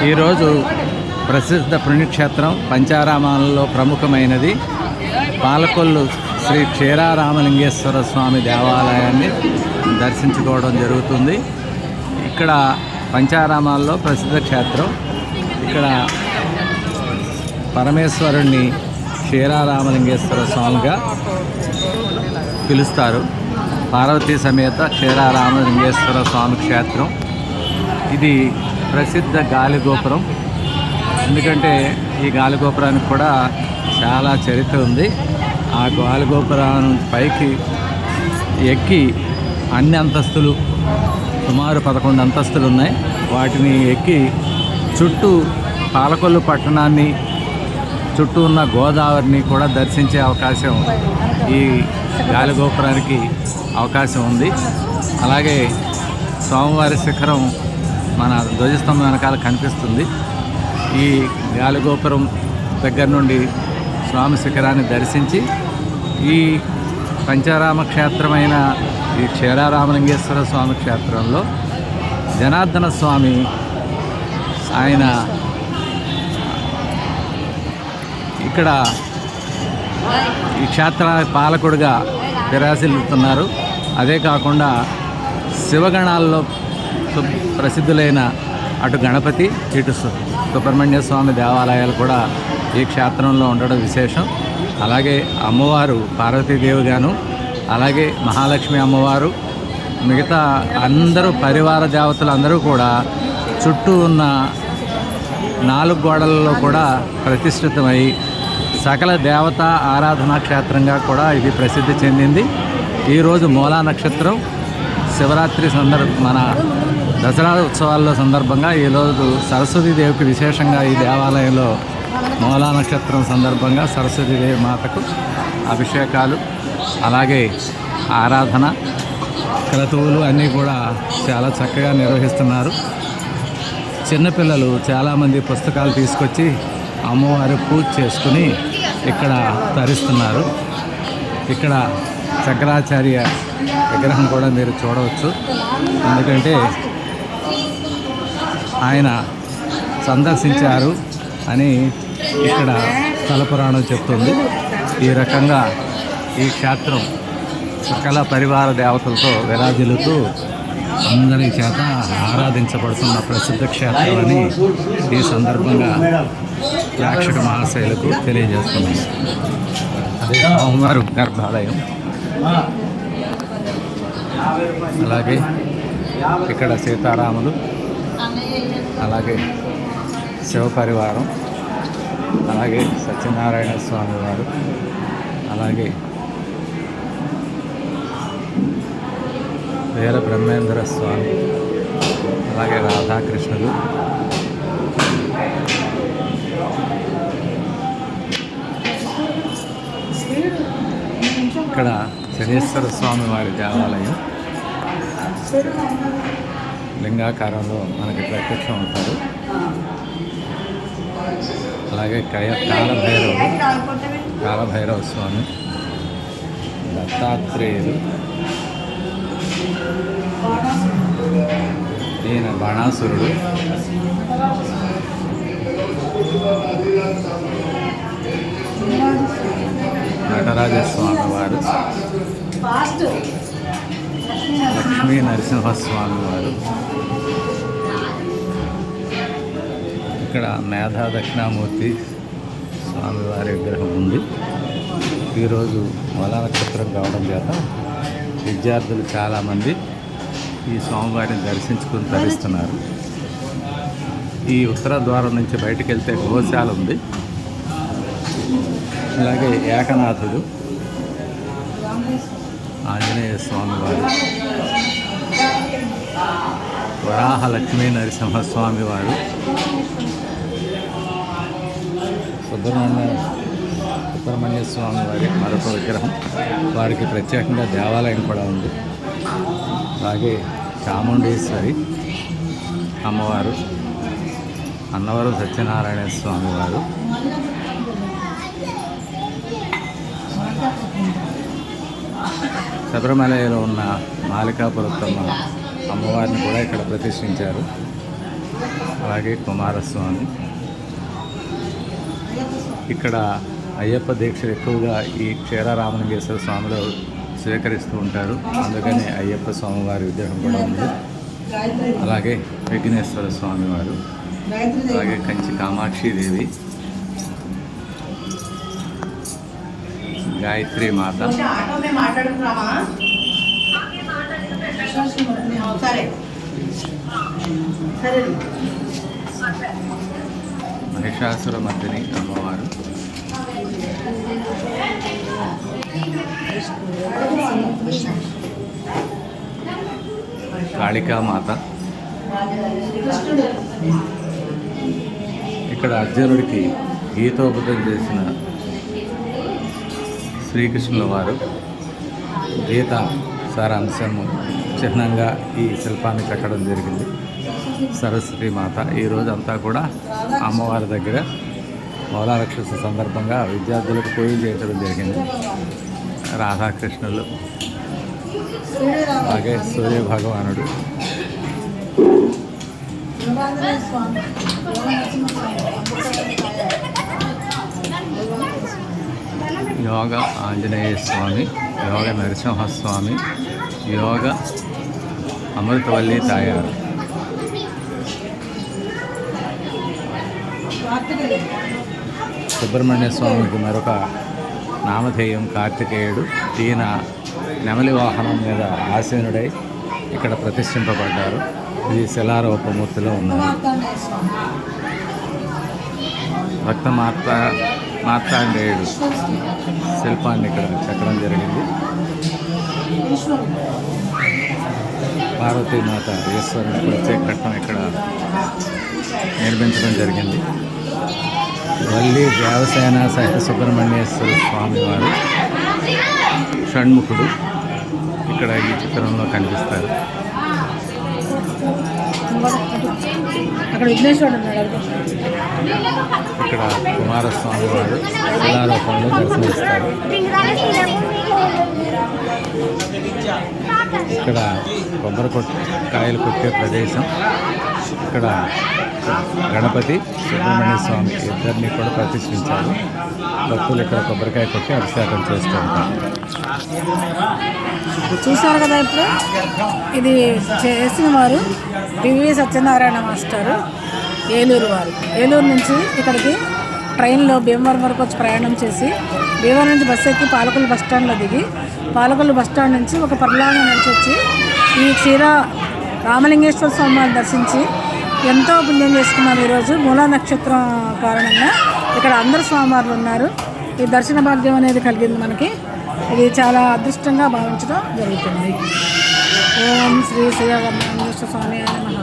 ఈరోజు ప్రసిద్ధ పుణ్యక్షేత్రం పంచారామాలలో ప్రముఖమైనది పాలకొల్లు శ్రీ క్షీరారామలింగేశ్వర స్వామి దేవాలయాన్ని దర్శించుకోవడం జరుగుతుంది. ఇక్కడ పంచారామాల్లో ప్రసిద్ధ క్షేత్రం. ఇక్కడ పరమేశ్వరుణ్ణి క్షీరారామలింగేశ్వర స్వామిగా పిలుస్తారు. పార్వతీ సమేత క్షీరారామలింగేశ్వర స్వామి క్షేత్రం. ఇది ప్రసిద్ధ గాలిగోపురం. ఎందుకంటే ఈ గాలిగోపురానికి కూడా చాలా చరిత్ర ఉంది. ఆ గాలిగోపురం పైకి ఎక్కి అన్ని అంతస్తులు, సుమారు 11 అంతస్తులు ఉన్నాయి. వాటిని ఎక్కి చుట్టూ పాలకొల్లు పట్టణాన్ని, చుట్టూ ఉన్న గోదావరిని కూడా దర్శించే అవకాశం ఈ గాలిగోపురానికి అవకాశం ఉంది. అలాగే స్వామివారి శిఖరం మన ధ్వజస్తంభం వెనకాల కనిపిస్తుంది. ఈ గాలిగోపురం దగ్గర నుండి స్వామి శిఖరాన్ని దర్శించి ఈ పంచారామ క్షేత్రమైన ఈ క్షీరారామలింగేశ్వర స్వామి క్షేత్రంలో జనార్దన స్వామి ఆయన ఇక్కడ ఈ క్షేత్ర పాలకుడిగా విరాజిల్లుతున్నారు. అదే కాకుండా శివగణాల్లో ప్రసిద్ధులైన అటు గణపతి, ఇటు సుబ్రహ్మణ్య స్వామి దేవాలయాలు కూడా ఈ క్షేత్రంలో ఉండడం విశేషం. అలాగే అమ్మవారు పార్వతీదేవిగాను, అలాగే మహాలక్ష్మి అమ్మవారు, మిగతా అందరూ పరివార దేవతలు అందరూ కూడా చుట్టూ ఉన్న 4 గోడలలో కూడా ప్రతిష్ఠితమై సకల దేవతా ఆరాధనా క్షేత్రంగా కూడా ఇది ప్రసిద్ధి చెందింది. ఈరోజు మూలా నక్షత్రం, శివరాత్రి మన దసరా ఉత్సవాల్లో సందర్భంగా ఈరోజు సరస్వతీదేవికి విశేషంగా ఈ దేవాలయంలో మూలా నక్షత్రం సందర్భంగా సరస్వతీదేవి మాతకు అభిషేకాలు, అలాగే ఆరాధన, క్రతువులు అన్నీ కూడా చాలా చక్కగా నిర్వహిస్తున్నారు. చిన్నపిల్లలు చాలామంది పుస్తకాలు తీసుకొచ్చి అమ్మవారి పూజ చేసుకుని ఇక్కడ తరిస్తున్నారు. ఇక్కడ శంకరాచార్య విగ్రహం కూడా మీరు చూడవచ్చు. ఎందుకంటే ఆయన సందర్శించారు అని ఇక్కడ స్థల పురాణం చెప్తుంది. ఈ రకంగా ఈ క్షేత్రం సకల పరివార దేవతలతో విరాజిల్లుతూ అందరి చేత ఆరాధించబడుతున్న ప్రసిద్ధ క్షేత్రం అని ఈ సందర్భంగా ప్రేక్షక మహాశైలకు తెలియజేస్తున్నాం. అదే స్వామివారి గర్భాలయం. అలాగే ఇక్కడ సీతారాములు, అలాగే శివపరివారం, అలాగే సత్యనారాయణ స్వామి వారు, అలాగే వీర బ్రహ్మేంద్ర స్వామి, అలాగే రాధాకృష్ణులు, ఇక్కడ శనీశ్వర స్వామి వారి దేవాలయం లింగాకారంలో మనకి ప్రత్యక్షం అవుతారు. అలాగే కాలభైరవ స్వామి, దత్తాత్రేయులు, ఈయన బాణాసురుడు, నటరాజస్వామి వారు, లక్ష్మీ నరసింహస్వామి వారు, ఇక్కడ మేధా దక్షిణామూర్తి స్వామివారి విగ్రహం ఉంది. ఈరోజు మూలా నక్షత్రం కావడం చేత విద్యార్థులు చాలామంది ఈ స్వామివారిని దర్శించుకుని తరిస్తున్నారు. ఈ ఉత్తర ద్వారం నుంచి బయటకు వెళ్తే గోశాల ఉంది. అలాగే ఏకనాథుడు, ఆంజనేయ స్వామివారు, వరాహ లక్ష్మీ నరసింహస్వామి వారు, సుబ్రహ్మణ్య స్వామి వారి మరొక విగ్రహం, వారికి ప్రత్యేకంగా దేవాలయం కూడా ఉంది. అలాగే చాముండేశ్వరి అమ్మవారు, అన్నవరం సత్యనారాయణ స్వామి వారు, శబరిమలలో ఉన్న మాలికాపురత్తమ్మ అమ్మవారిని కూడా ఇక్కడ ప్రతిష్ఠించారు. అలాగే కుమారస్వామి. ఇక్కడ అయ్యప్ప దీక్షలు ఎక్కువగా ఈ క్షీరారామలింగేశ్వర స్వామిలో స్వీకరిస్తూ ఉంటారు. అందుకని అయ్యప్ప స్వామివారి విగ్రహం కూడా ఉంది. అలాగే విఘ్నేశ్వర స్వామివారు, అలాగే కంచి కామాక్షిదేవి, గాయత్రి మాత, మహిషాసుర మర్దిని అమ్మవారు, కాళికామాత. ఇక్కడ అర్జునుడికి గీతోపదం చేసిన శ్రీకృష్ణుల వారు గీత సారాంశము చిహ్నంగా ఈ శిల్పాన్ని కట్టడం జరిగింది. సరస్వతి మాత. ఈరోజు అంతా కూడా అమ్మవారి దగ్గర మూలాలక్ష సందర్భంగా విద్యార్థులకు పూజ చేయడం జరిగింది. రాధాకృష్ణులు, అలాగే సూర్య భగవానుడు, యోగ ఆంజనేయ స్వామి, యోగ నరసింహస్వామి, యోగ అమృతవల్లి తాయారు. సుబ్రహ్మణ్య స్వామికి మరొక నామధేయం కార్తికేయుడు. ఈయన నెమలి వాహనం మీద ఆసీనుడై ఇక్కడ ప్రతిష్ఠింపబడ్డారు. ఇది శిలారూపమూర్తిలో ఉన్నారు. భక్త మార్తాండేయుడు శిల్పాన్ని ఇక్కడ చెక్కడం జరిగింది. పార్వతీమాత ఈశ్వరుని ప్రత్యేక కట్టం ఇక్కడ నిర్మించడం జరిగింది. వల్లి దేవసేన సహిత సుబ్రహ్మణ్యేశ్వర స్వామి వారు షణ్ముఖుడు ఇక్కడ ఈ చిత్రంలో కనిపిస్తారు. ఇక్కడ కుమారస్వామి వారు శిలారూపంలో దర్శనమిస్తారు. ఇక్కడ కాయలు కొట్టే ప్రదేశం. ఇక్కడ గణపతి, సుబ్రహ్మణ్య స్వామి ఇద్దరిని కూడా ప్రతిష్ఠించారు. భక్తులు ఇక్కడ కొబ్బరికాయ కొట్టి అభిషేకం చేస్తూ ఉంటారు. చూశారు కదా. ఇప్పుడు ఇది చేసిన వారు పివి సత్యనారాయణ మాస్టారు, ఏలూరు వారు. ఏలూరు నుంచి ఇక్కడికి ట్రైన్లో భీమవరం వరకు వచ్చి ప్రయాణం చేసి భీమవరం నుంచి బస్సు ఎక్కి పాలకొల్లు బస్టాండ్లో దిగి పాలకొల్లు బస్టాండ్ నుంచి ఒక పర్లాంగ నడిచి వచ్చి ఈ రామలింగేశ్వర స్వామిని దర్శించి ఎంతో పుణ్యం చేసుకున్నాం. ఈరోజు మూలా నక్షత్రం కారణంగా ఇక్కడ అందరు స్వామివార్లు ఉన్నారు. ఈ దర్శన భాగ్యం అనేది కలిగింది మనకి. ఇది చాలా అదృష్టంగా భావించడం జరుగుతుంది. ఓం శ్రీ శ్రీరామలింగేశ్వర స్వామి నమః.